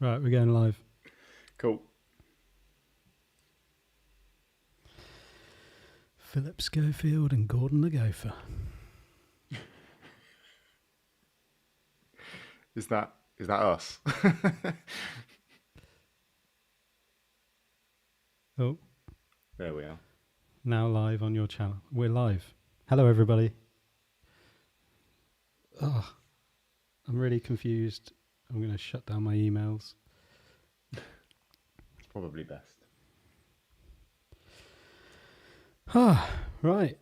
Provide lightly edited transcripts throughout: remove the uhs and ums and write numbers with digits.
Right, we're going live. Cool. Philip Schofield and Gordon the Gopher. Is that us? Oh, There we are. now live on your channel. We're live. Hello, everybody. Oh, I'm really confused. I'm going to shut down my emails. It's probably best. Ah, right.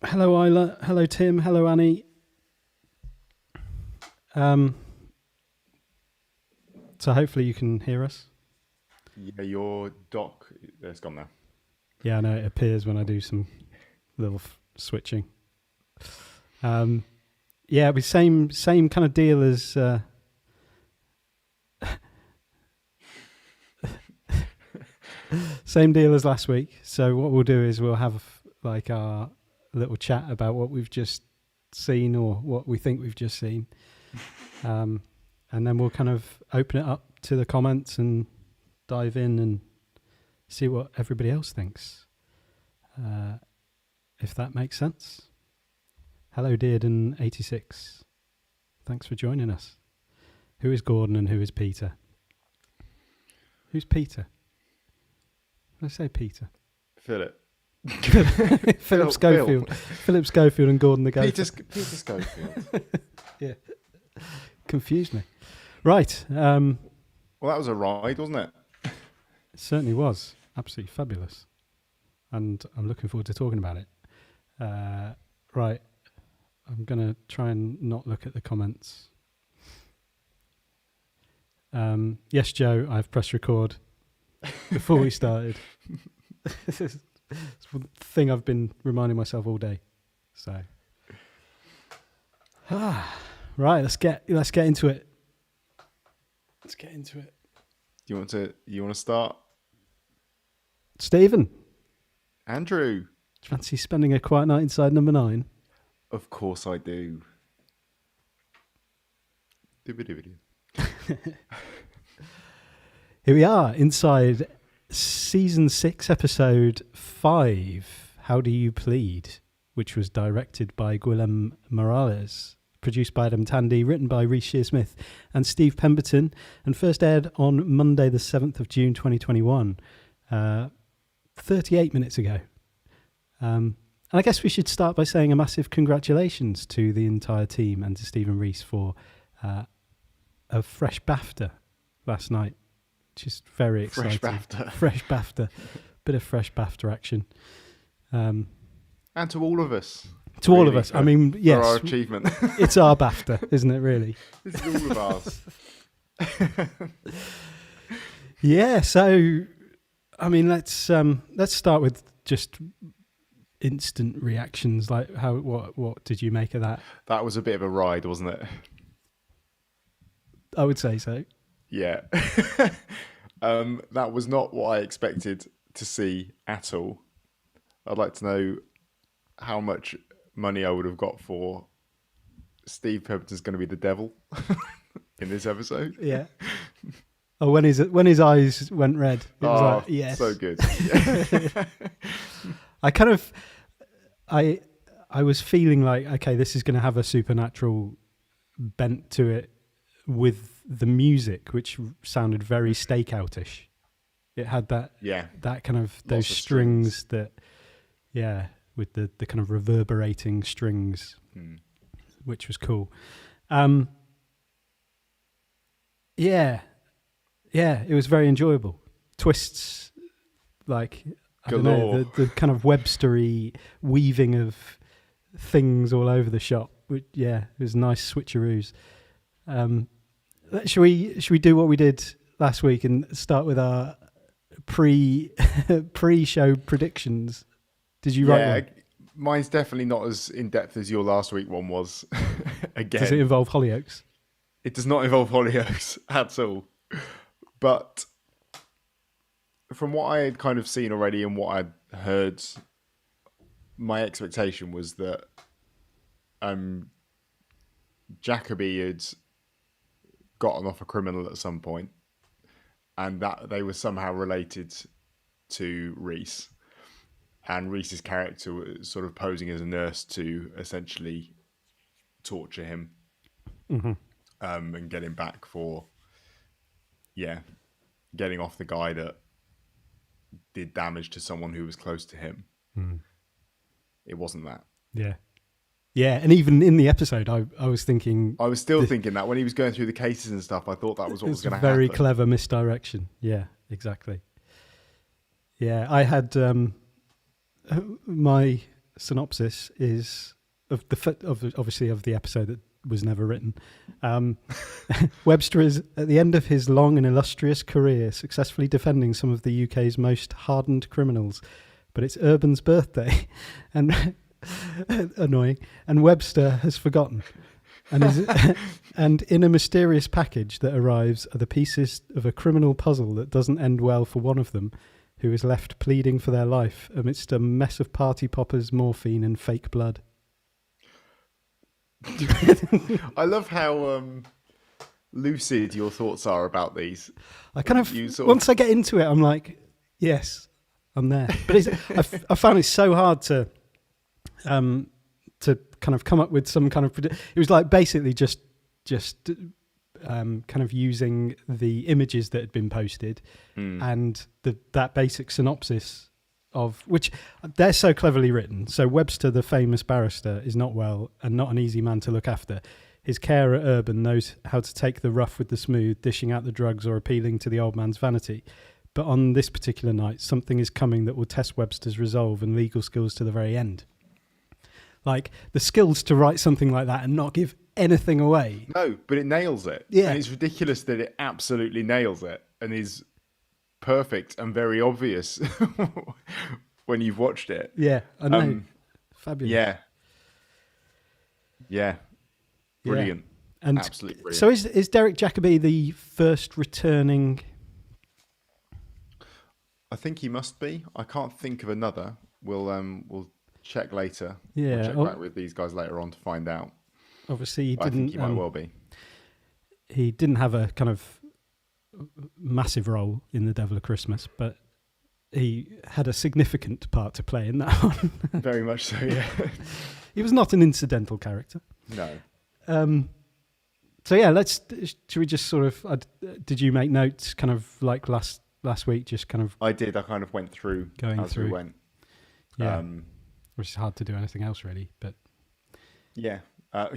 Hello, Isla. Hello, Tim. Hello, Annie. So hopefully you can hear us. Yeah, your doc, it's gone now. Yeah, I know it appears when I do some little switching. Yeah, it was same kind of deal as same deal as last week. So what we'll do is we'll have like our little chat about what we've just seen or what we think we've just seen, and then we'll kind of open it up to the comments and dive in and see what everybody else thinks, if that makes sense. Hello, Dearden86. Thanks for joining us. Who is Gordon and who is Peter? Who's Peter? Let's say Peter. Philip. Philip Schofield. Philip Schofield and Gordon the Gopher. Peter Schofield. Yeah. Confused me. Right. Well, that was a ride, wasn't it? It certainly was. Absolutely fabulous. And I'm looking forward to talking about it. Right. I'm going to try and not look at the comments. Yes, Joe, I've pressed record before we started. It's the thing I've been reminding myself all day. So, right, let's get into it. Let's get into it. Do you want to start? Stephen, Andrew. do you fancy spending a quiet night inside number 9? Of course I do. Here we are inside season 6, episode 5. How Do You Plead? Which was directed by Guillem Morales, produced by Adam Tandy, written by Reece Shearsmith and Steve Pemberton, and first aired on Monday, the 7th of June, 2021, 38 minutes ago. And I guess we should start by saying a massive congratulations to the entire team and to Stephen Reece for a fresh BAFTA last night, which is very exciting. Fresh BAFTA. Bit of fresh BAFTA action. And to all of us. To all of us. I mean, yes. For our achievement. It's our BAFTA, isn't it, really? This is all of ours. Yeah, so, I mean, let's start with just instant reactions. Like, what did you make of that? That was a bit of a ride, wasn't it? I would say so. Yeah. That was not what I expected to see at all. I'd like to know how much money I would have got for Steve Pemberton's going to be the devil in this episode. Yeah. Oh, when his eyes went red, it was like, yes. So good. I was feeling like, okay, this is going to have a supernatural bent to it with the music, which sounded very stakeoutish. It had that kind of those strings that, with the kind of reverberating strings, which was cool. It was very enjoyable. Twists, like, I don't know, the kind of Webstery weaving of things all over the shop. It was nice switcheroos. Should we do what we did last week and start with our pre-show predictions? Did you write one? Mine's definitely not as in-depth as your last week one was. Again. Does it involve Hollyoaks? It does not involve Hollyoaks at all. But from what I had kind of seen already and what I'd heard, my expectation was that Jacoby had gotten off a criminal at some point, and that they were somehow related to Reese. And Reese's character was sort of posing as a nurse to essentially torture him, and get him back for, getting off the guy that did damage to someone who was close to him. It wasn't that. Yeah, and even in the episode, I was thinking... I was still thinking that. When he was going through the cases and stuff, I thought that was what was going to happen. Very clever misdirection. Yeah, exactly. Yeah, I had... my synopsis is obviously of the episode that was never written. Webster is at the end of his long and illustrious career, successfully defending some of the UK's most hardened criminals. But it's Urban's birthday, and annoying. And Webster has forgotten. And in a mysterious package that arrives are the pieces of a criminal puzzle that doesn't end well for one of them, who is left pleading for their life amidst a mess of party poppers, morphine, and fake blood. I love how lucid your thoughts are about these. I kind of, once I get into it, I'm like, yes, I'm there. But I found it so hard to kind of come up with some kind of... It was like basically just kind of using the images that had been posted and that basic synopsis of which they're so cleverly written. So Webster, the famous barrister, is not well and not an easy man to look after. His carer Urban knows how to take the rough with the smooth, dishing out the drugs or appealing to the old man's vanity. But on this particular night, something is coming that will test Webster's resolve and legal skills to the very end. Like the skills to write something like that and not give anything away. No, but it nails it. Yeah. And it's ridiculous that it absolutely nails it and is perfect and very obvious when you've watched it. Yeah, I know. Fabulous. Yeah. Brilliant. Yeah. And absolutely brilliant. So is Derek Jacobi the first returning? I think he must be. I can't think of another. We'll check later. Yeah. We'll check back with these guys later on to find out. Obviously, he didn't. I think he might well be. He didn't have a kind of massive role in The Devil of Christmas, but he had a significant part to play in that one. Very much so, yeah. He was not an incidental character. No. So yeah, should we just sort of? Did you make notes, kind of like last week? Just kind of. I did. I kind of went through as we went. Yeah. Which is hard to do anything else really, but. Yeah. I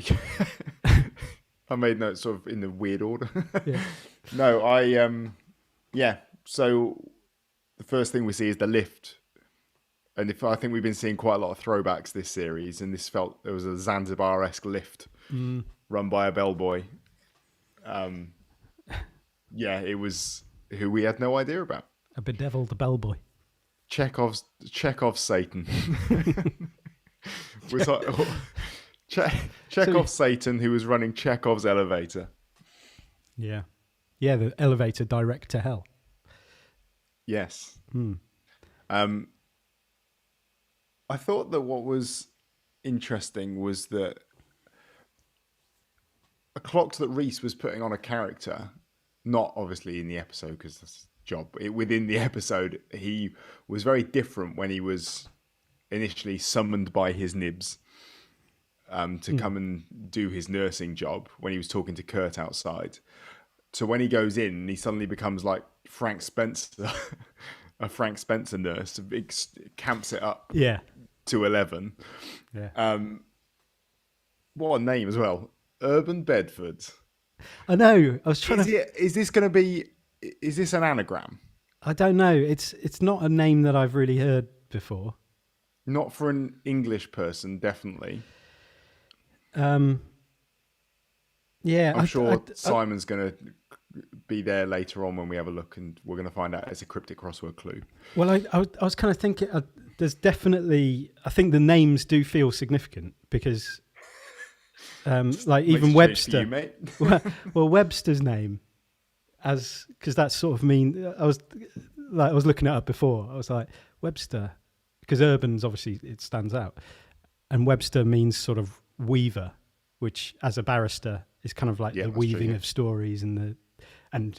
made notes sort of in the weird order. Yeah. No, so the first thing we see is the lift. And I think we've been seeing quite a lot of throwbacks this series, and there was a Zanzibar-esque lift run by a bellboy. It was who we had no idea about. A bedeviled bellboy. Chekhov's Satan. Was like, Chekhov's Satan, who was running Chekhov's elevator. Yeah. Yeah, the elevator direct to hell. Yes. I thought that what was interesting was that a clock that Reese was putting on a character, not obviously in the episode because that's his job, but within the episode, he was very different when he was initially summoned by his nibs to come and do his nursing job when he was talking to Kurt outside. So when he goes in, he suddenly becomes like Frank Spencer, a Frank Spencer nurse, camps it up to 11. Yeah. What a name as well. Urban Bedford. I know. I was trying Is this going to be... Is this an anagram? I don't know. It's not a name that I've really heard before. Not for an English person, definitely. Yeah. I'm sure Simon's going to be there later on when we have a look, and we're going to find out it's a cryptic crossword clue. Well, I was kind of thinking, there's definitely... I think the names do feel significant because... like even Webster... You, mate. well, Webster's name... because that's sort of I was looking it up before. I was like, Webster, because Urban's obviously it stands out, and Webster means sort of weaver, which as a barrister It's kind of like Yeah, the that's weaving true, yeah. of stories and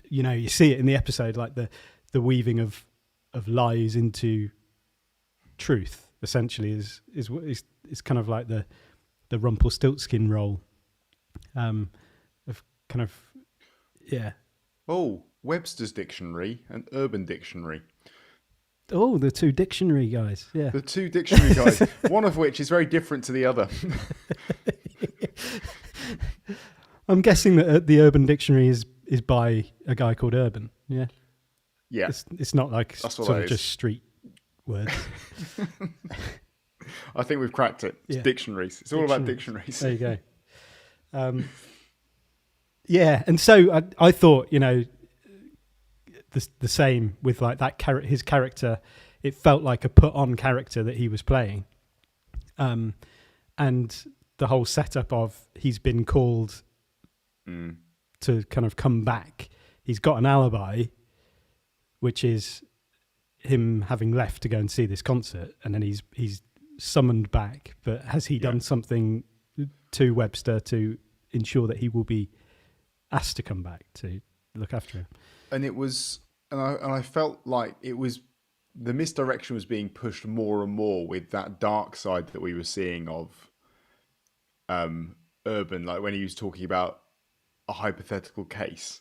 you know, you see it in the episode, like the weaving of lies into truth. Essentially, is kind of like the Rumpelstiltskin role, of kind of, yeah. Oh, Webster's Dictionary and Urban Dictionary. Oh, the two dictionary guys, yeah. The two dictionary guys, one of which is very different to the other. I'm guessing that the Urban Dictionary is by a guy called Urban. Yeah, Yeah, it's not like that's sort what of that just is. street words. I think we've cracked it. It's Yeah. dictionaries. It's all about dictionaries. There you go. Yeah, and so I thought, you know, the same with like that his character. It felt like a put on character that he was playing, and the whole setup of he's been called to kind of come back. He's got an alibi, which is him having left to go and see this concert, and then he's summoned back. But has he done something to Webster to ensure that he will be asked to come back to look after him? And it was, and I felt like it was, the misdirection was being pushed more and more with that dark side that we were seeing of Urban, like when he was talking about a hypothetical case.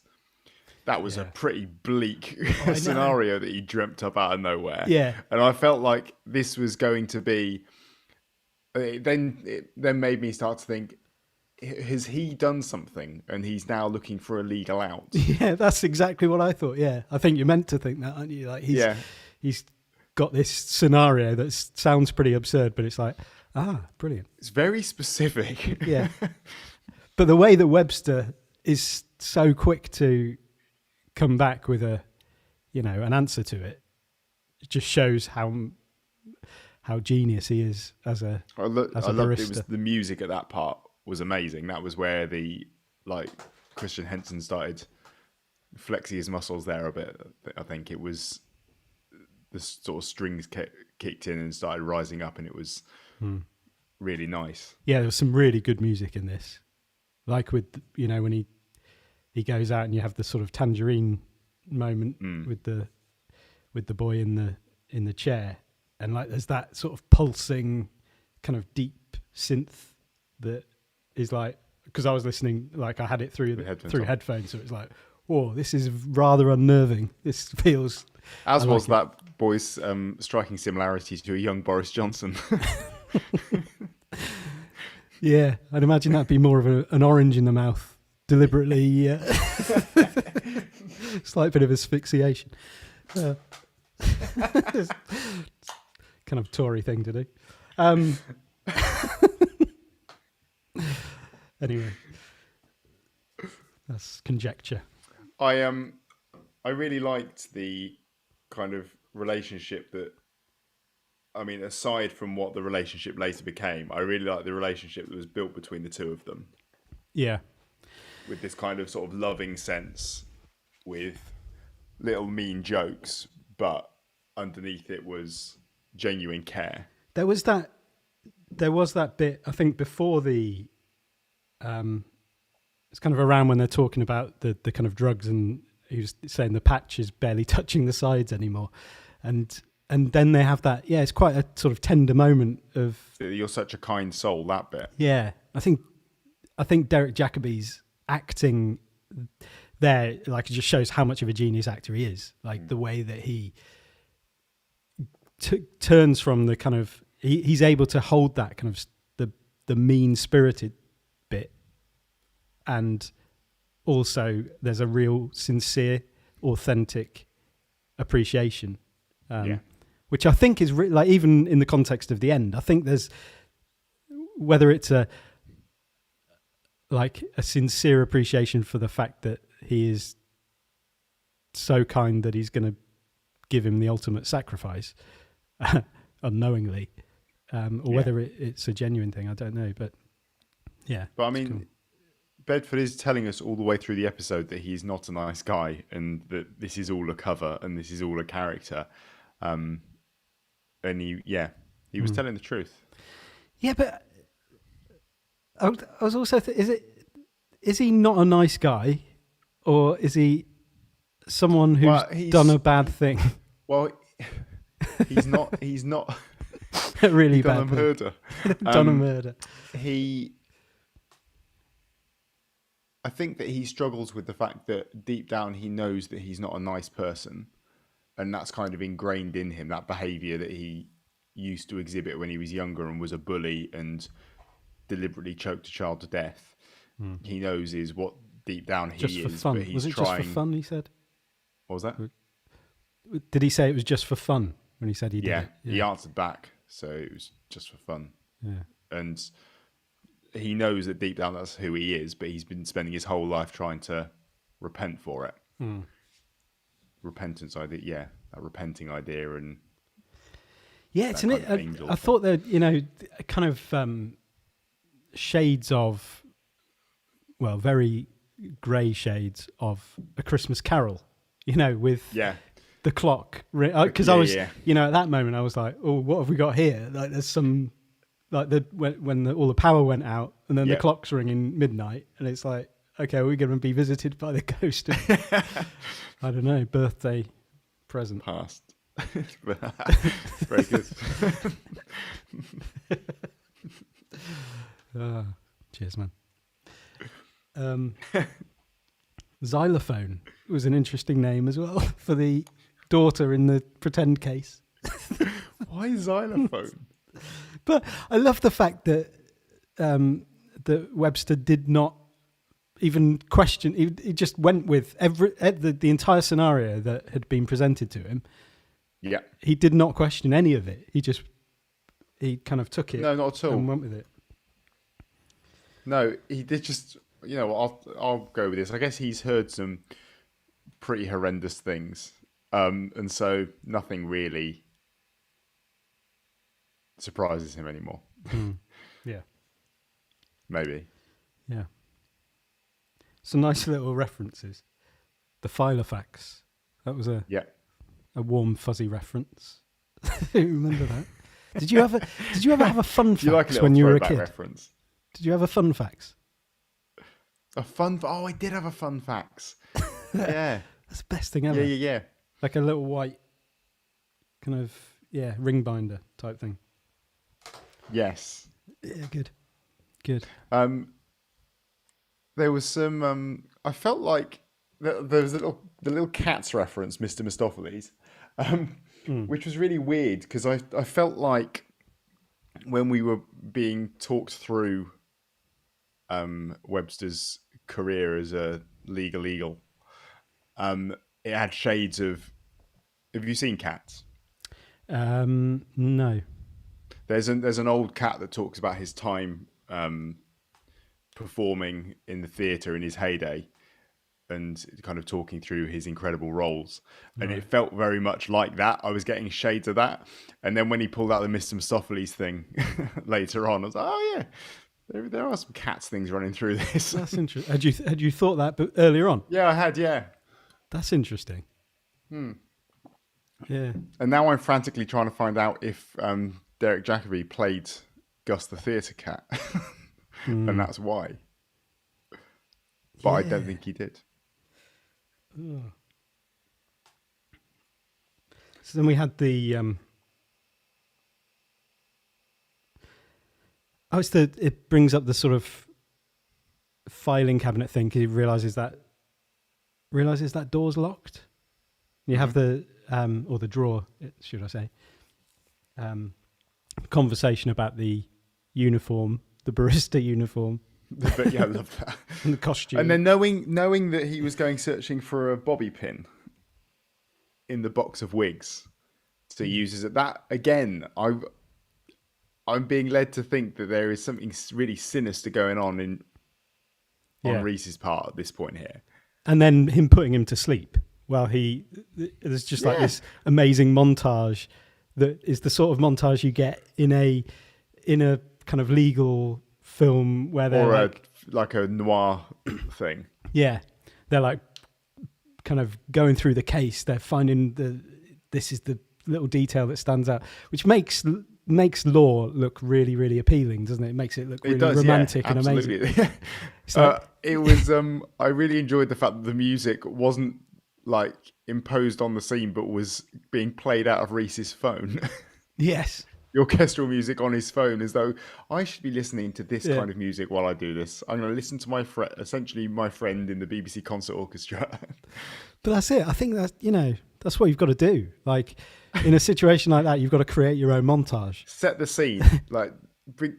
That was a pretty bleak scenario that he dreamt up out of nowhere. Yeah. And I felt like this was going to be, it then made me start to think, has he done something and he's now looking for a legal out? Yeah, that's exactly what I thought. Yeah, I think you're meant to think that, aren't you? Like he's got this scenario that sounds pretty absurd, but it's like, brilliant. It's very specific. Yeah. But the way that Webster is so quick to come back with an answer to it, just shows how genius he is as a loved barista. it was the music at that part was amazing. That was where Christian Henson started flexing his muscles there a bit. I think it was the sort of strings kicked in and started rising up, and it was really nice. Yeah, there was some really good music in this. Like with, when he goes out and you have the sort of tangerine moment with the boy in the chair, and like there's that sort of pulsing kind of deep synth that is like, because I was listening, like I had it through headphones, so it was like, whoa, this is rather unnerving. This feels that boy's striking similarities to a young Boris Johnson. Yeah, I'd imagine that'd be more of an orange in the mouth, deliberately. Slight bit of asphyxiation. Kind of Tory thing to do. Anyway, that's conjecture. I really liked the kind of relationship that, I mean, aside from what the relationship later became, I really liked the relationship that was built between the two of them. Yeah. With this kind of sort of loving sense, with little mean jokes, but underneath it was genuine care. There was that bit, I think, before the it's kind of around when they're talking about the kind of drugs, and he was saying the patch is barely touching the sides anymore, and then they have that, it's quite a sort of tender moment of, you're such a kind soul, that bit. Yeah, I think Derek Jacobi's acting there, like, it just shows how much of a genius actor he is. Like the way that he turns from the kind of, he's able to hold that kind of the mean-spirited bit, and also there's a real sincere, authentic appreciation, which I think is like, even in the context of the end, I think there's, whether it's a sincere appreciation for the fact that he is so kind that he's going to give him the ultimate sacrifice unknowingly, or whether it's a genuine thing, I don't know. But yeah. But I mean, cool. Bedford is telling us all the way through the episode that he's not a nice guy, and that this is all a cover and this is all a character. And he was telling the truth. Yeah, but I was also, is he not a nice guy, or is he someone who's done a bad thing? Well, he's not. He's not. Really he's bad. Done a murder. Done a murder. I think that he struggles with the fact that deep down he knows that he's not a nice person, and that's kind of ingrained in him. That behaviour that he used to exhibit when he was younger and was a bully and deliberately choked a child to death. He knows is what deep down he just is. For fun. But he's was it trying... just for fun? He said. What was that? Did he say it was just for fun when he said he did it? Yeah, he answered back, so it was just for fun. Yeah, and he knows that deep down that's who he is, but he's been spending his whole life trying to repent for it. Repentance idea, that repenting idea, and it's an. I thought that kind of shades of, well, very grey shades of A Christmas Carol. With the clock, because I was, at that moment I was like, oh, what have we got here? Like, there's some, like when all the power went out, and then the clock's ringing midnight, and it's like, okay, we're going to be visited by the ghost of, I don't know, birthday present. Past. Very good. Cheers, man. Xylophone was an interesting name as well for the daughter in the pretend case. Why xylophone? But I love the fact that that Webster did not even question. He just went with the entire scenario that had been presented to him. Yeah, he did not question any of it. He kind of took it. No, not at all. And went with it. No, he did just. I'll go with this. I guess he's heard some pretty horrendous things, and so nothing really surprises him anymore. Yeah, maybe. Yeah, some nice little references. The Filofax. That was a warm fuzzy reference. Remember that? Did you ever have a fun fax when you were a kid? Reference? Did you have a fun fax? I did have a fun fax. Yeah. That's the best thing ever. Yeah. Like a little white kind of, ring binder type thing. Yes. Yeah, good. There was some, I felt like there was the little Cats reference, Mr. Mistopheles, which was really weird because I felt like when we were being talked through Webster's career as a legal eagle, it had shades of. Have you seen Cats? No. There's an old cat that talks about his time performing in the theatre in his heyday, and kind of talking through his incredible roles. And it felt very much like that. I was getting shades of that. And then when he pulled out the Mr. Mistopheles thing later on, I was like, oh yeah. There are some Cats things running through this. That's interesting. Had you thought that earlier on? Yeah, I had. Yeah, that's interesting. Yeah. And now I'm frantically trying to find out if Derek Jacobi played Gus the theatre cat, and that's why. But I don't think he did. So then we had the. It brings up the sort of filing cabinet thing because he realizes that door's locked. You have the or the drawer, should I say? Conversation about the uniform, the barista uniform. But yeah, I love that. And the costume. And then knowing that he was going searching for a bobby pin in the box of wigs, so he uses it. That again, I'm being led to think that there is something really sinister going on on Reese's part at this point here. And then him putting him to sleep while there's just like this amazing montage that is the sort of montage you get in a kind of legal film where they're like a noir thing. Yeah. They're like kind of going through the case. They're finding this is the little detail that stands out, which makes makes law look really, really appealing, doesn't it? It makes it look really romantic and amazing. It's like, it was. I really enjoyed the fact that the music wasn't like imposed on the scene, but was being played out of Reese's phone. Yes. The orchestral music on his phone, as though I should be listening to this kind of music while I do this. I'm going to listen to essentially my friend in the BBC Concert Orchestra. But that's it. I think that's what you've got to do. Like in a situation like that, you've got to create your own montage. Set the scene, like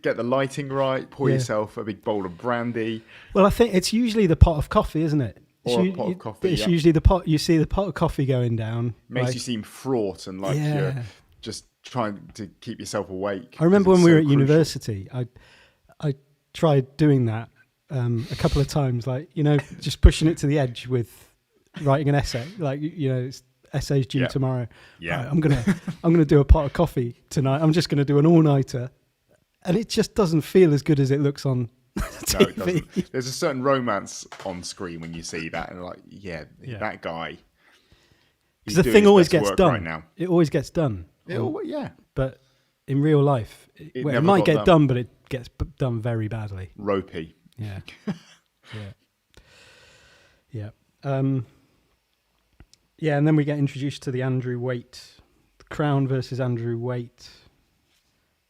get the lighting right, pour yourself a big bowl of brandy. Well, I think it's usually the pot of coffee, isn't it? Or a pot of coffee. It's usually the pot. You see the pot of coffee going down. Makes you seem fraught and like you're just trying to keep yourself awake. I remember when we were at university, I tried doing that a couple of times, like, just pushing it to the edge with writing an essay, like, it's essays due tomorrow. Yeah. Right, I'm gonna do a pot of coffee tonight. I'm just gonna do an all-nighter, and it just doesn't feel as good as it looks on TV. No, it doesn't. There's a certain romance on screen when you see that, and like, that guy. Because the thing always gets done. Right now. It always gets done. Yeah. But in real life, it might get done, but it gets done very badly. Ropey. Yeah. Yeah. And then we get introduced to the Andrew Waite, the Crown versus Andrew Waite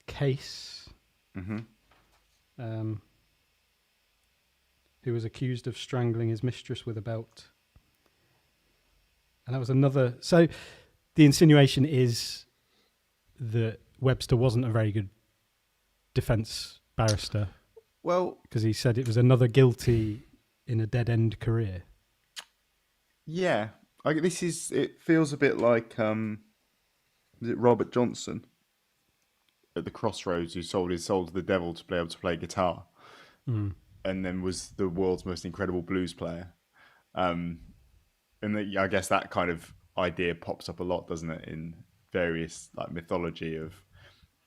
case. Mm-hmm. Who was accused of strangling his mistress with a belt. And that was another. So the insinuation is that Webster wasn't a very good defence barrister. Well, because he said it was another guilty in a dead-end career. Yeah. It feels a bit like, was it Robert Johnson at the Crossroads who sold his soul to the devil to be able to play guitar, and then was the world's most incredible blues player. And I guess that kind of idea pops up a lot, doesn't it, in various like mythology of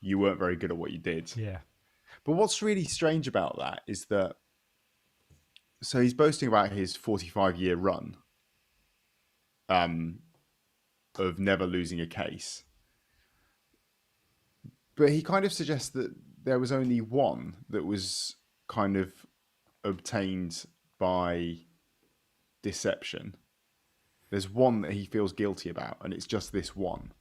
you weren't very good at what you did. Yeah. But what's really strange about that is that, so he's boasting about his 45-year run of never losing a case. But he kind of suggests that there was only one that was kind of obtained by deception. There's one that he feels guilty about, and it's just this one.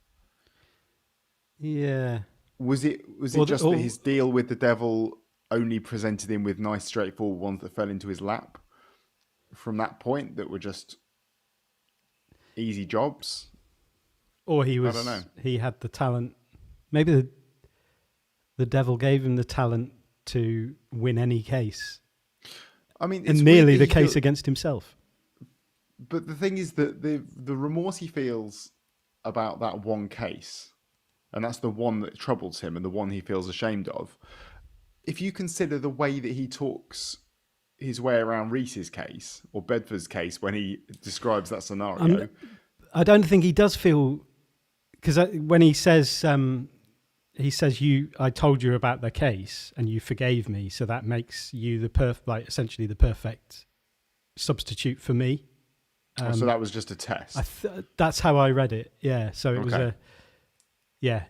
Yeah. Was it just that his deal with the devil only presented him with nice, straightforward ones that fell into his lap from that point that were just easy jobs? Or I don't know. He had the talent. Maybe the devil gave him the talent to win any case. I mean, and nearly the case against himself. But the thing is that the remorse he feels about that one case, and that's the one that troubles him and the one he feels ashamed of. If you consider the way that he talks his way around Reese's case or Bedford's case when he describes that scenario, I don't think he does feel, because when he says I told you about the case and you forgave me, so that makes you essentially the perfect substitute for me. So that was just a test. That's how I read it. Yeah. So it was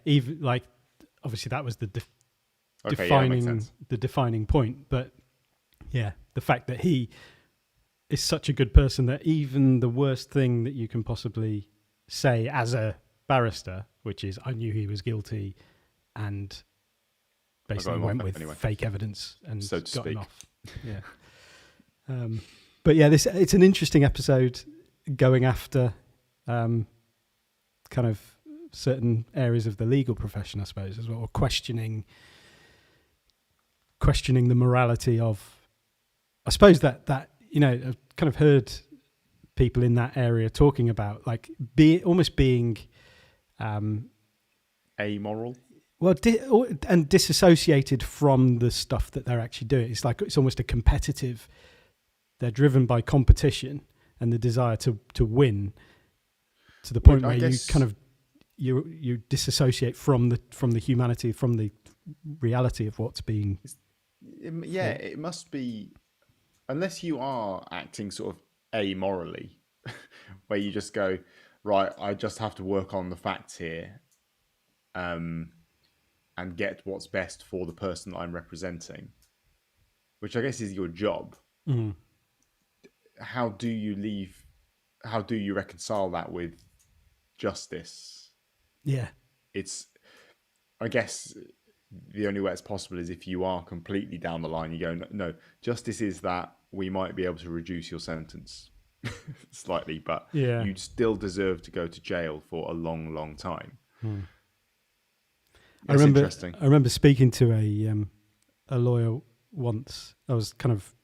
even like, obviously that was the defining point, but yeah, the fact that he is such a good person that even the worst thing that you can possibly say as a barrister, which is I knew he was guilty, and basically went with fake evidence and so to got him speak. off. Yeah. But yeah, it's an interesting episode going after kind of certain areas of the legal profession, I suppose, as well, or questioning the morality of, I suppose that I've kind of heard people in that area talking about like almost being amoral. Well, and disassociated from the stuff that they're actually doing. It's like it's almost a competitive. They're driven by competition and the desire to win, to the point where you kind of you disassociate from the humanity, from the reality of what's being. Yeah, it must be, unless you are acting sort of amorally, where you just go, right, I just have to work on the facts here. and get what's best for the person that I'm representing, which I guess is your job. Mm. How do you reconcile that with justice? Yeah. I guess the only way it's possible is if you are completely down the line, you go, no, justice is that we might be able to reduce your sentence slightly, but you'd still deserve to go to jail for a long, long time. I remember speaking to a lawyer once. I was kind of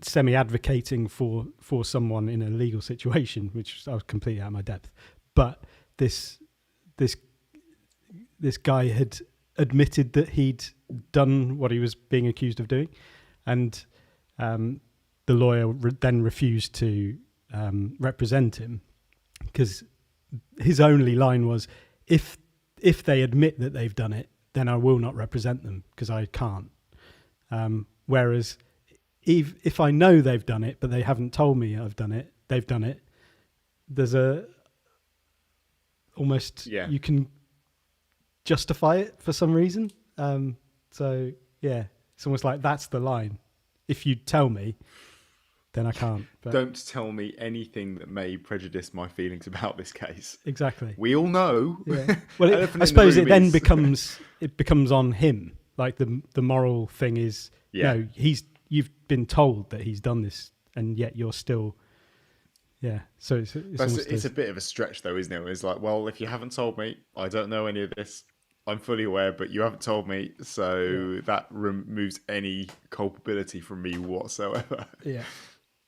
semi-advocating for someone in a legal situation, which I was completely out of my depth. But this guy had admitted that he'd done what he was being accused of doing, and the lawyer then refused to represent him because his only line was, if they admit that they've done it, then I will not represent them because I can't. Whereas if I know they've done it, but they haven't told me they've done it, there's you can justify it for some reason. So yeah, it's almost like that's the line. If you tell me, then I can't. But don't tell me anything that may prejudice my feelings about this case. Exactly. We all know. Yeah. Well, I suppose it then becomes on him. Like the moral thing is, no, you've been told that he's done this, and yet you're still. Yeah, so it's a bit of a stretch, though, isn't it? It's like, well, if you haven't told me, I don't know any of this. I'm fully aware, but you haven't told me, so that removes any culpability from me whatsoever. Yeah,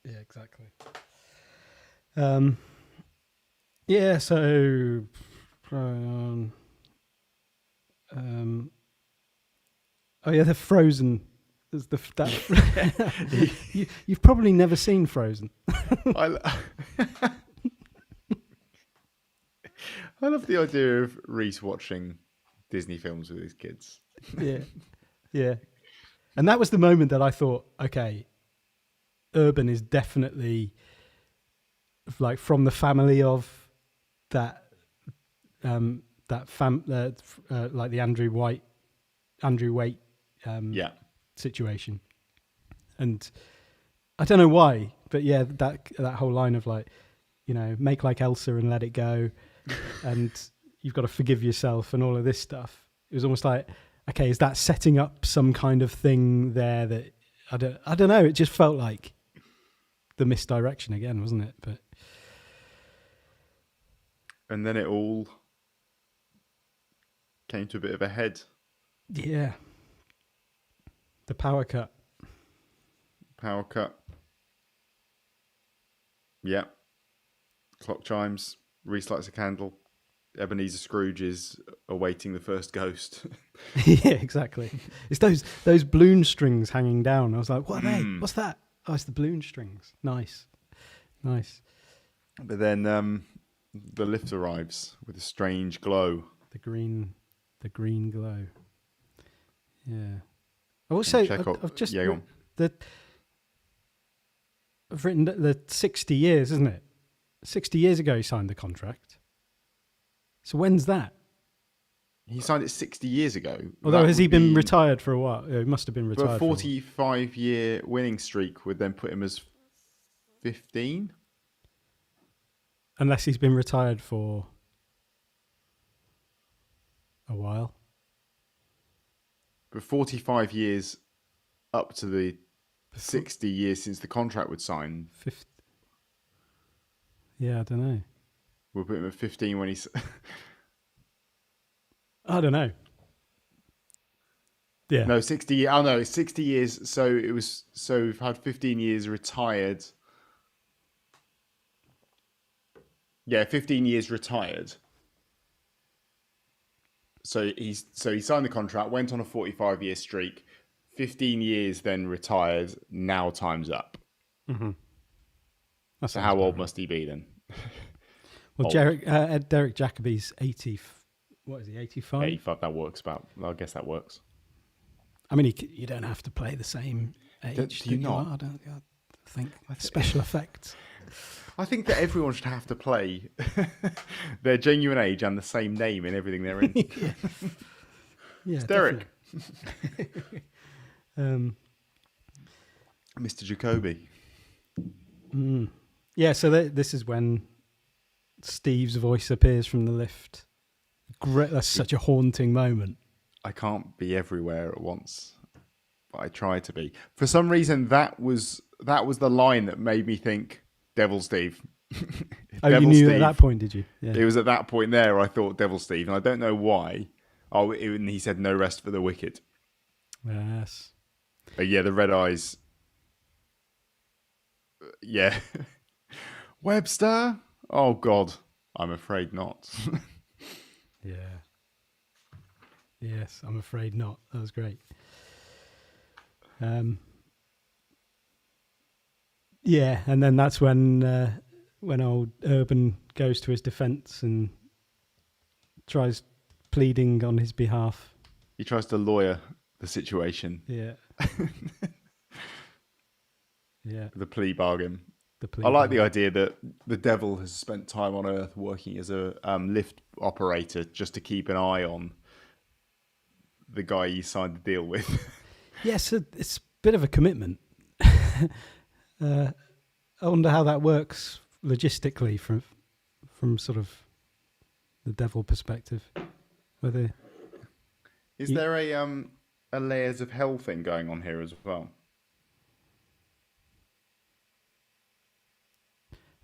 exactly. Yeah, so the Frozen. You've probably never seen Frozen. I love the idea of Reese watching Disney films with his kids. Yeah. And that was the moment that I thought, okay, Urban is definitely like from the family of that like the Andrew Waite situation. And I don't know why, but yeah, that whole line of like, make like Elsa and let it go, and you've got to forgive yourself and all of this stuff. It was almost like, okay, is that setting up some kind of thing there that I don't know. It just felt like the misdirection again, wasn't it? But and then it all came to a bit of a head. Yeah. The power cut. Yeah. Clock chimes. Reese lights a candle. Ebenezer Scrooge is awaiting the first ghost. Yeah, exactly. It's those balloon strings hanging down. I was like, what are they? What's that? Oh, it's the balloon strings. Nice. But then the lift arrives with a strange glow. The green glow. Yeah. I will say, I've just I've written the 60 years, isn't it? 60 years ago he signed the contract. So when's that? He signed it 60 years ago. Although, has he been retired for a while? He must have been retired. A 45-year winning streak would then put him as 15? Unless he's been retired for a while. But 45 years up to the 60 years since the contract was signed. 50. Yeah, I don't know. We'll put him at 15 when he's... I don't know. Yeah. No, 60. Oh no, 60 years. So we've had 15 years retired. Yeah, 15 years retired. So he signed the contract, went on a 45-year streak, 15 years, then retired. Now time's up. Mm-hmm. So how old must he be then? Well, Derek Jacobi's 80. What is he? 85. 85. That works about. I guess that works. I mean, you don't have to play the same age. Do you not? I think special effects. I think that everyone should have to play their genuine age and the same name in everything they're in. Yeah, it's Derek. Mr. Jacoby. Yeah, so this is when Steve's voice appears from the lift. Great, that's such a haunting moment. I can't be everywhere at once, but I try to be. For some reason, that was the line that made me think Devil Steve. Oh, Devil you knew Steve, at that point, did you? Yeah. It was at that point there I thought Devil Steve, and I don't know why. Oh, and he said no rest for the wicked. Yes. But yeah, the red eyes. Yeah. Webster? Oh, God. I'm afraid not. Yeah. Yes, I'm afraid not. That was great. Yeah, and then that's when old Urban goes to his defence and tries pleading on his behalf. He tries to lawyer the situation. Yeah. Yeah. The plea bargain. The I like the idea that the devil has spent time on Earth working as a lift operator just to keep an eye on the guy he signed the deal with. Yes, it's a bit of a commitment. I wonder how that works logistically from sort of the devil perspective. Whether is there a layers of hell thing going on here as well?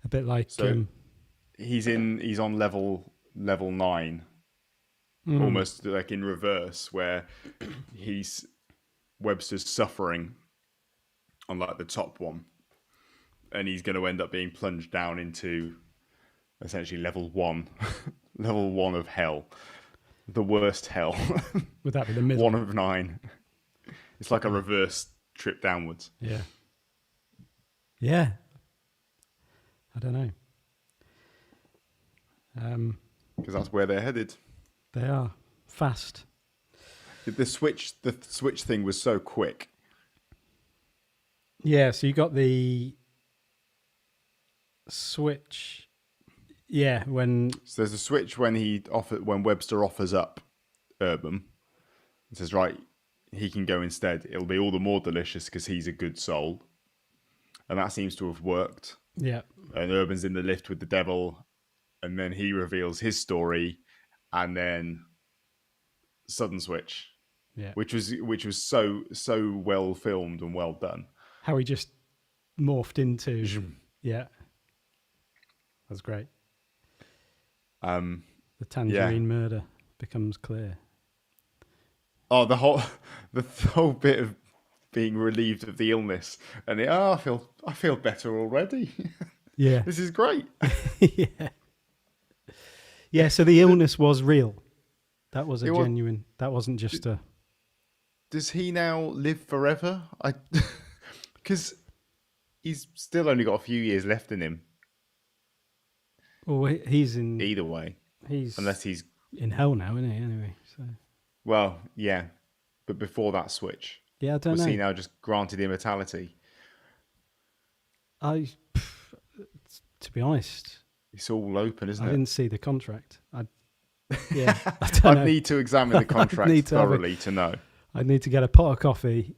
A bit like so he's on level 9, almost like in reverse, where Webster's suffering on like the top one, and he's going to end up being plunged down into essentially level 1, level 1 of hell, the worst hell. Would that be the middle? 1 of 9. It's like a reverse trip downwards. Yeah. Yeah. I don't know. Because that's where they're headed. They are fast. The switch thing was so quick. Yeah, so you got the switch. Yeah, so there's a switch when Webster offers up Urban. It says, right, he can go instead. It'll be all the more delicious because he's a good soul, and that seems to have worked. Yeah. And Urban's in the lift with the devil, and then he reveals his story, and then sudden switch. Yeah. Which was so well filmed and well done. How he just morphed into. Yeah. That's great. The tangerine murder becomes clear. Oh, the whole bit of being relieved of the illness, and I feel better already. Yeah, this is great. Yeah, yeah. So the illness was real. That was genuine. That wasn't just a. Does he now live forever? Because he's still only got a few years left in him. Well, he's in. Either way, unless he's in hell now, isn't he? Anyway, so. Well, yeah, but before that switch. Yeah, I don't know. Was he now just granted immortality? To be honest, it's all open, isn't it? I didn't see the contract. I'd need to examine the contract thoroughly to know. I'd need to get a pot of coffee.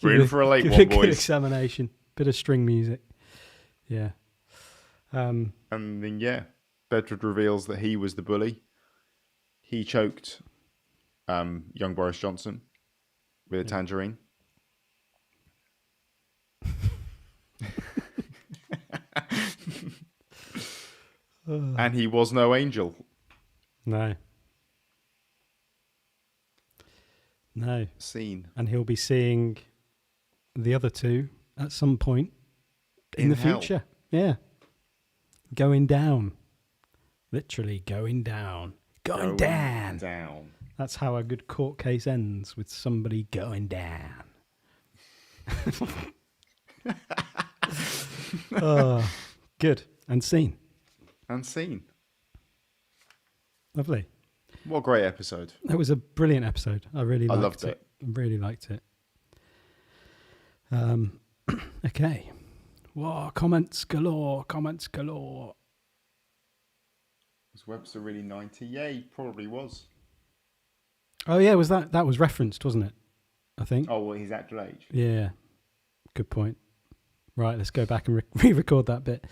We're in for a late one, boys. Good examination. Bit of string music. Yeah. And then, Bedford reveals that he was the bully. He choked young Boris Johnson with a tangerine. And he was no angel. No. Scene. And he'll be seeing the other two at some point in the future. Yeah. Going down. Literally going down. Going down. That's how a good court case ends, with somebody going down. Oh, good. And scene. Lovely. What a great episode. That was a brilliant episode. I loved it. I really liked it. Okay. Whoa, comments galore. Was Webster really 90? Yeah, he probably was. Oh yeah, that was referenced, wasn't it? I think. Oh, well, his actual age. Yeah. Good point. Right, let's go back and re-record that bit.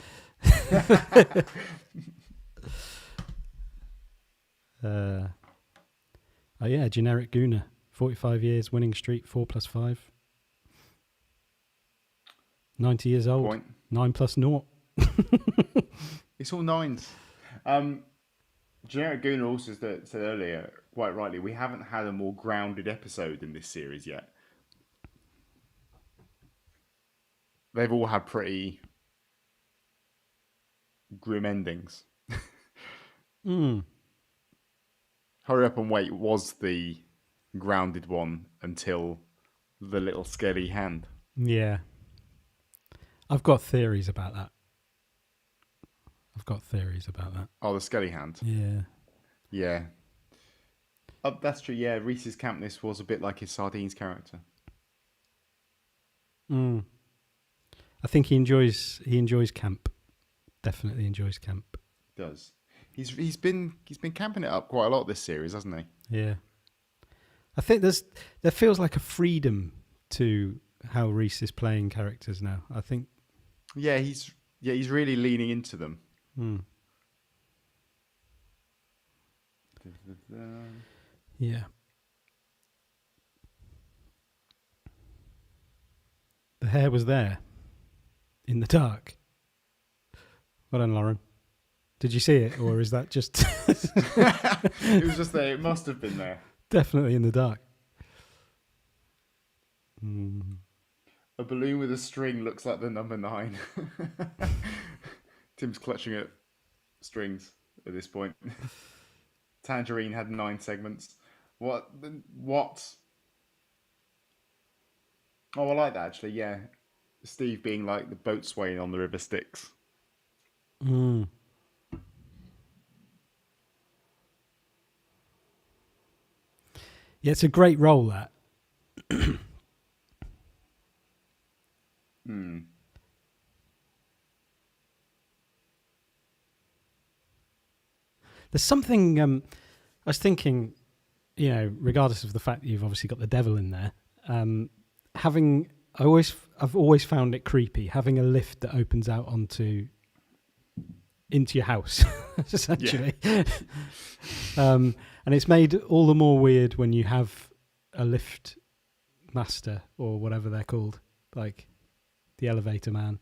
Oh yeah, generic Gooner. 45 years, winning streak, 4+5. 90 years old. Point. 9+0. It's all nines. Generic Gooner also said earlier, quite rightly, we haven't had a more grounded episode in this series yet. They've all had pretty grim endings. Hurry Up and Wait was the grounded one until the little scaly hand. Yeah. I've got theories about that. Oh, the scaly hand. Yeah. Yeah. That's true. Yeah, Reese's Campness was a bit like his Sardines character. I think he enjoys camp. Definitely enjoys camp. Does. He's been camping it up quite a lot this series, hasn't he? Yeah. I think there feels like a freedom to how Reese is playing characters now. I think. Yeah, he's really leaning into them. Yeah. The hair was there in the dark. Well done, Lauren. Did you see it, or is that just... It was just there. It must have been there. Definitely in the dark. A balloon with a string looks like the number 9. Tim's clutching at strings at this point. Tangerine had 9 segments. What? Oh, I like that, actually, yeah. Steve being like the boatswain on the river Styx. Yeah, it's a great role, that. There's something, I was thinking, regardless of the fact that you've obviously got the devil in there, I've always found it creepy, having a lift that opens out into your house, essentially. Yeah. And it's made all the more weird when you have a lift master, or whatever they're called, like the elevator man,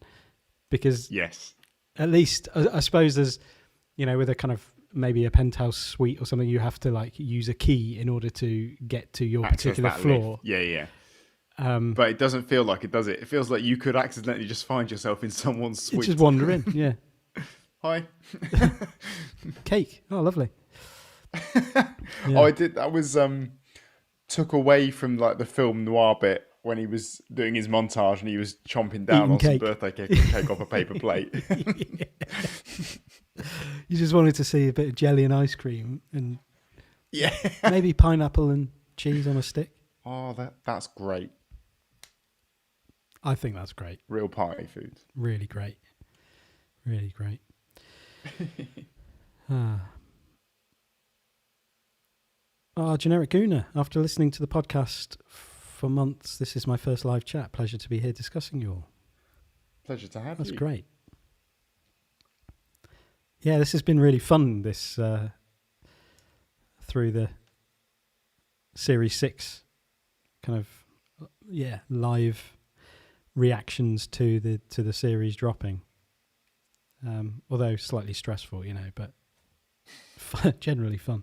because yes, at least I suppose there's, with a kind of maybe a penthouse suite or something, you have to like use a key in order to get to your particular floor. Lift. Yeah. But it doesn't feel like it, does it? It feels like you could accidentally just find yourself in someone's suite. Just wander in, yeah. Hi. Cake. Oh, lovely. Yeah. Oh, I did. That was took away from like the film noir bit when he was doing his montage and he was chomping down on some birthday cake off a paper plate. You just wanted to see a bit of jelly and ice cream and yeah, maybe pineapple and cheese on a stick. Oh, that's great. I think that's great. Real party food. Really great. Really great. Generic Gooner. After listening to the podcast for months, this is my first live chat. Pleasure to be here discussing you all. Pleasure to have That's you. That's great. Yeah, this has been really fun, this through the Series 6 kind of live reactions to the series dropping. Although slightly stressful, but generally fun.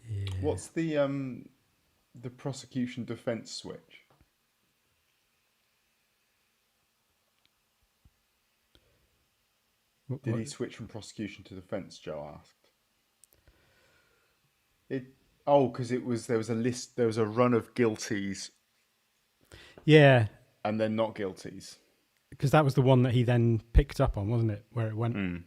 Yeah. What's the prosecution defense switch? Did he switch from prosecution to defense? Joe asked. Because there was a list. There was a run of guilties. Yeah. And then not guilties. Because that was the one that he then picked up on, wasn't it? Where it went.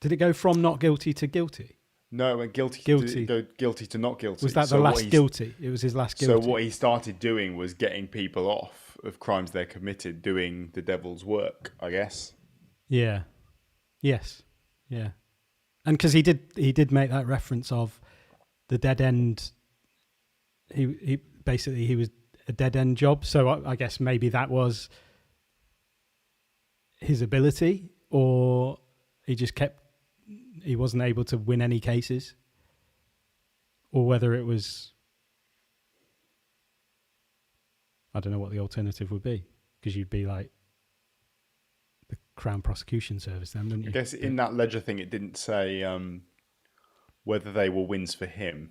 Did it go from not guilty to guilty? No, it went guilty to not guilty. Was that the last guilty? It was his last guilty. So what he started doing was getting people off of crimes they committed, doing the devil's work, I guess. Yeah. Yes. Yeah. And because he did make that reference of the dead end. He basically he was a dead end job. So I guess maybe that was his ability, or he wasn't able to win any cases, or whether it was, I don't know what the alternative would be, because you'd be like the Crown Prosecution Service then, wouldn't you? I guess in that ledger thing, it didn't say whether they were wins for him.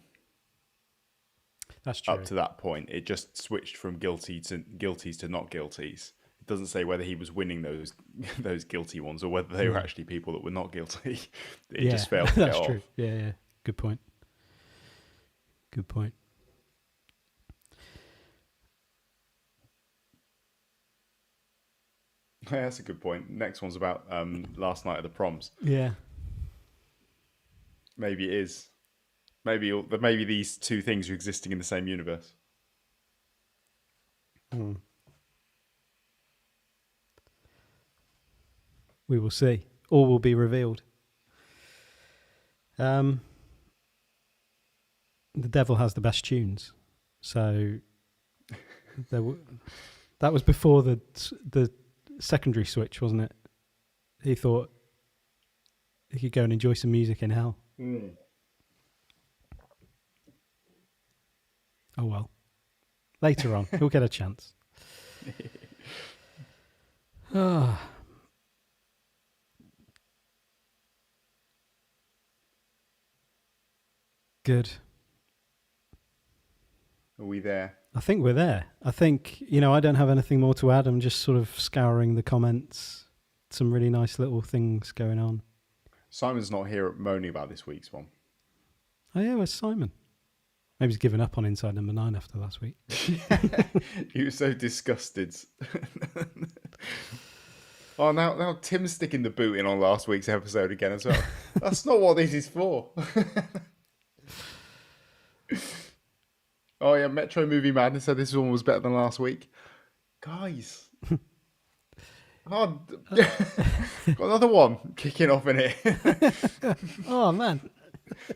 That's true. Up to that point, it just switched from guilties to not guilties. It doesn't say whether he was winning those guilty ones or whether they were actually people that were not guilty. It just failed to get off. That's true. Yeah. Good point. Yeah, that's a good point. Next one's about last night at the proms. Yeah. Maybe it is. Maybe these two things are existing in the same universe. We will see. All will be revealed. The devil has the best tunes. So that was before the secondary switch, wasn't it? He thought he could go and enjoy some music in hell. Oh well. Later on, he'll get a chance. Good. Are we there? I think we're there. I think, I don't have anything more to add. I'm just sort of scouring the comments. Some really nice little things going on. Simon's not here moaning about this week's one. Oh yeah, where's Simon? Maybe he's given up on Inside Number 9 after last week. He was so disgusted. Oh, now Tim's sticking the boot in on last week's episode again as well. That's not what this is for. Oh yeah, Metro Movie Madness said this one was better than last week. Guys. Oh, got another one kicking off in here. Oh man.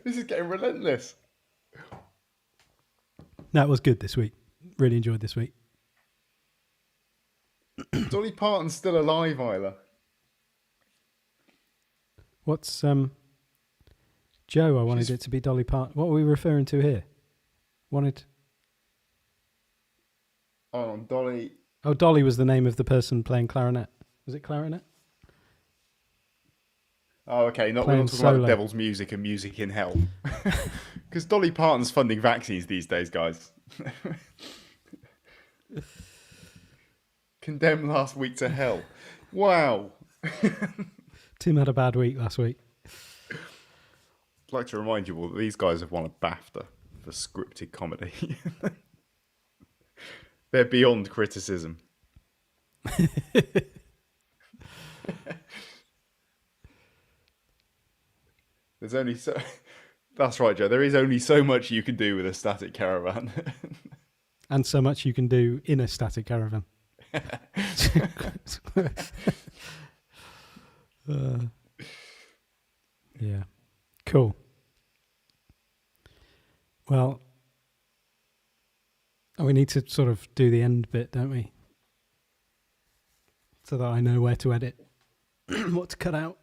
This is getting relentless. That was good this week. Really enjoyed this week. Dolly Parton's still alive, Isla. What's Joe? I wanted it to be Dolly Parton. What are we referring to here? Oh, Dolly. Oh, Dolly was the name of the person playing clarinet. Was it clarinet? Oh, okay. We're not talking about devil's music and music in hell. Because Dolly Parton's funding vaccines these days, guys. Condemned last week to hell. Wow. Tim had a bad week last week. I'd like to remind you all that these guys have won a BAFTA for scripted comedy. They're beyond criticism. There's only so... That's right, Joe. There is only so much you can do with a static caravan. And so much you can do in a static caravan. Yeah. Cool. Well, we need to sort of do the end bit, don't we? So that I know where to edit, what to cut out.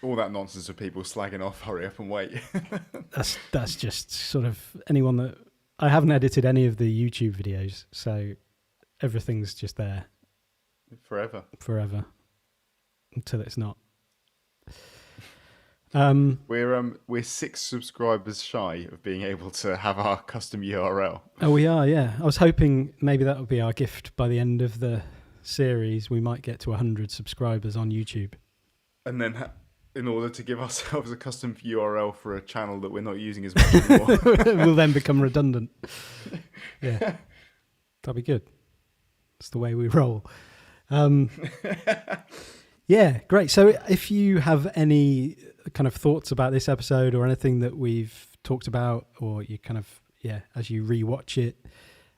All that nonsense of people slagging off, hurry up and wait. That's just sort of anyone that... I haven't edited any of the YouTube videos, so everything's just there. Forever. Until it's not. We're 6 subscribers shy of being able to have our custom URL. Oh, we are, yeah. I was hoping maybe that would be our gift by the end of the series. We might get to 100 subscribers on YouTube. And then in order to give ourselves a custom URL for a channel that we're not using as much anymore. We'll then become redundant. Yeah. That'd be good. It's the way we roll. Yeah, great. So if you have any kind of thoughts about this episode or anything that we've talked about, or you kind of, as you rewatch it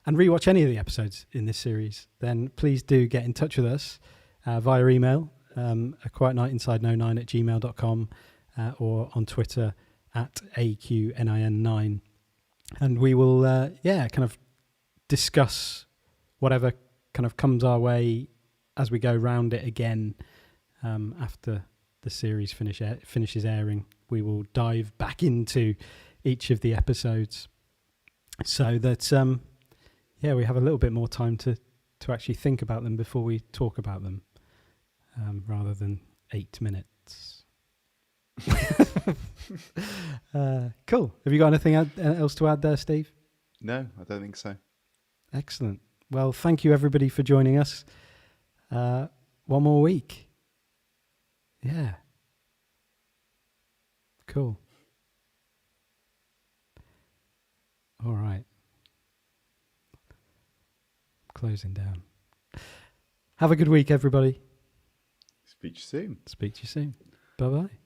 and rewatch any of the episodes in this series, then please do get in touch with us. via email, a quiet night inside 09 at gmail.com, or on Twitter at AQNIN9. And we will, kind of discuss whatever kind of comes our way as we go round it again. After the series finishes airing, we will dive back into each of the episodes so that we have a little bit more time to actually think about them before we talk about them, rather than 8 minutes. Cool. Have you got anything else to add there, Steve? No, I don't think so. Excellent. Well, thank you everybody for joining us. One more week. Yeah. Cool. All right. Closing down. Have a good week, everybody. Speak to you soon. Speak to you soon. Bye-bye.